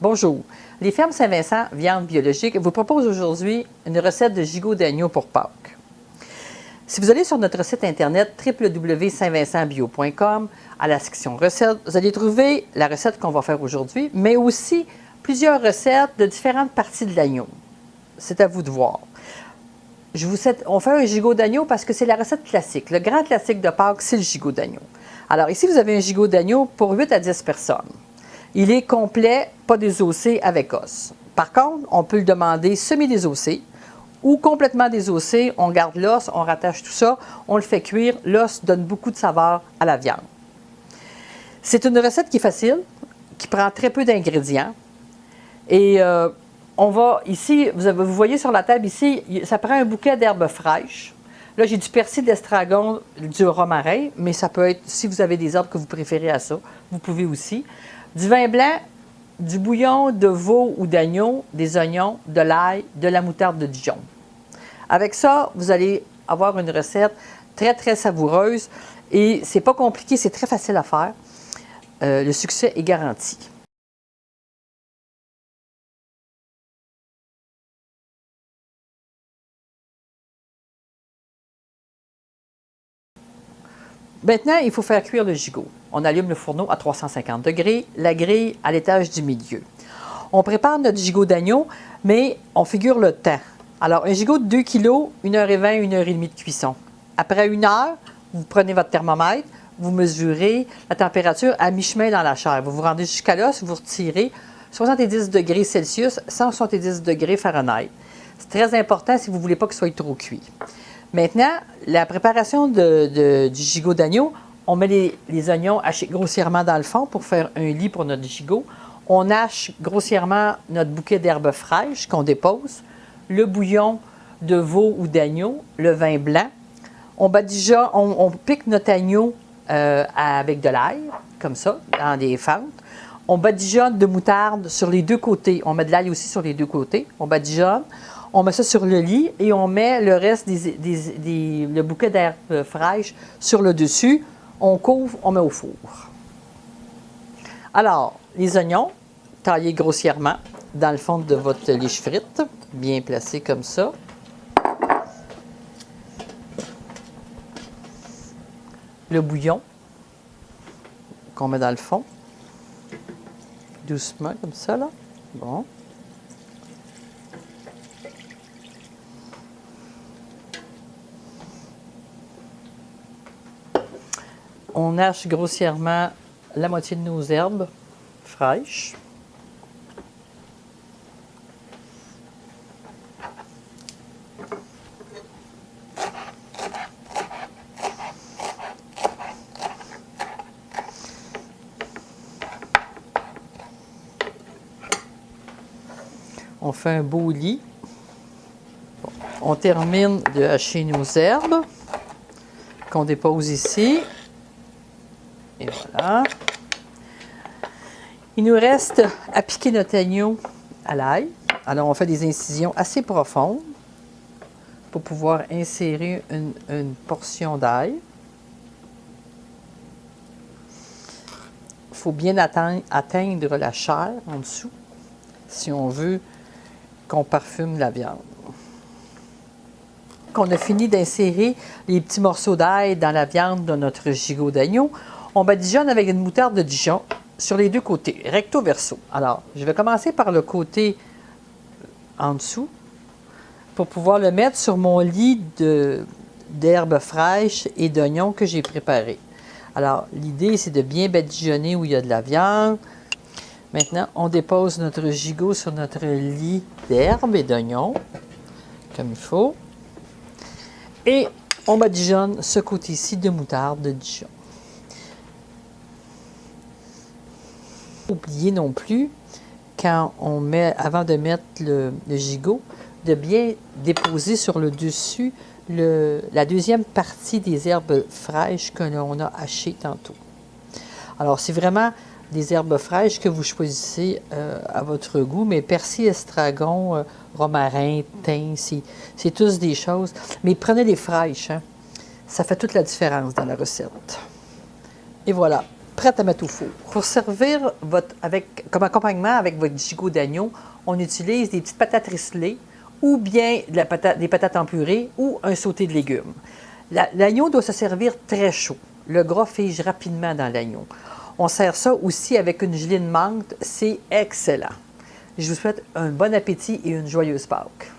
Bonjour, les fermes Saint-Vincent Viande Biologique vous proposent aujourd'hui une recette de gigot d'agneau pour Pâques. Si vous allez sur notre site internet www.saintvincentbio.com, à la section recettes, vous allez trouver la recette qu'on va faire aujourd'hui, mais aussi plusieurs recettes de différentes parties de l'agneau. C'est à vous de voir. On fait un gigot d'agneau parce que c'est la recette classique. Le grand classique de Pâques, c'est le gigot d'agneau. Alors ici, vous avez un gigot d'agneau pour 8 à 10 personnes. Il est complet, pas désossé, avec os. Par contre, on peut le demander semi-désossé ou complètement désossé. On garde l'os, on rattache tout ça, on le fait cuire. L'os donne beaucoup de saveur à la viande. C'est une recette qui est facile, qui prend très peu d'ingrédients. Et on va ici, vous voyez sur la table ici, ça prend un bouquet d'herbes fraîches. Là, j'ai du persil, de l'estragon, du romarin, mais ça peut être, si vous avez des herbes que vous préférez à ça, vous pouvez aussi. Du vin blanc, du bouillon de veau ou d'agneau, des oignons, de l'ail, de la moutarde de Dijon. Avec ça, vous allez avoir une recette très, très savoureuse et c'est pas compliqué, c'est très facile à faire. Le succès est garanti. Maintenant, il faut faire cuire le gigot. On allume le fourneau à 350 degrés, la grille à l'étage du milieu. On prépare notre gigot d'agneau, mais on figure le temps. Alors, un gigot de 2 kg, 1h20, 1h30 de cuisson. Après 1 heure, vous prenez votre thermomètre, vous mesurez la température à mi-chemin dans la chair. Vous vous rendez jusqu'à l'os, vous retirez 70 degrés Celsius, 170 degrés Fahrenheit. C'est très important si vous ne voulez pas qu'il soit trop cuit. Maintenant, la préparation du gigot d'agneau, on met les oignons hachés grossièrement dans le fond pour faire un lit pour notre gigot. On hache grossièrement notre bouquet d'herbes fraîches qu'on dépose, le bouillon de veau ou d'agneau, le vin blanc. On pique notre agneau avec de l'ail, comme ça, dans des fentes. On badigeonne de moutarde sur les deux côtés. On met de l'ail aussi sur les deux côtés. On badigeonne. On met ça sur le lit et on met le reste le bouquet d'herbes fraîches sur le dessus. On couvre, on met au four. Alors, les oignons, taillés grossièrement dans le fond de votre liche frite, bien placés comme ça. Le bouillon qu'on met dans le fond. Doucement, comme ça, là. Bon. On hache grossièrement la moitié de nos herbes fraîches. On fait un beau lit. On termine de hacher nos herbes qu'on dépose ici. Et voilà. Il nous reste à piquer notre agneau à l'ail. Alors, on fait des incisions assez profondes pour pouvoir insérer une portion d'ail. Il faut bien atteindre la chair en dessous si on veut qu'on parfume la viande. Quand on a fini d'insérer les petits morceaux d'ail dans la viande de notre gigot d'agneau, on badigeonne avec une moutarde de Dijon sur les deux côtés, recto verso. Alors, je vais commencer par le côté en dessous pour pouvoir le mettre sur mon lit d'herbes fraîches et d'oignons que j'ai préparé. Alors, l'idée, c'est de bien badigeonner où il y a de la viande. Maintenant, on dépose notre gigot sur notre lit d'herbes et d'oignons, comme il faut. Et on badigeonne ce côté-ci de moutarde de Dijon. N'oubliez non plus, avant de mettre le gigot, de bien déposer sur le dessus la deuxième partie des herbes fraîches que l'on a hachées tantôt. Alors, c'est vraiment des herbes fraîches que vous choisissez à votre goût, mais persil, estragon, romarin, thym, c'est tous des choses. Mais prenez des fraîches, hein? Ça fait toute la différence dans la recette. Et voilà. prête à mettre au four. Pour servir comme accompagnement avec votre gigot d'agneau, on utilise des petites patates rissolées ou bien des patates en purée ou un sauté de légumes. L'agneau doit se servir très chaud. Le gras fige rapidement dans l'agneau. On sert ça aussi avec une gelée de menthe. C'est excellent. Je vous souhaite un bon appétit et une joyeuse Pâques.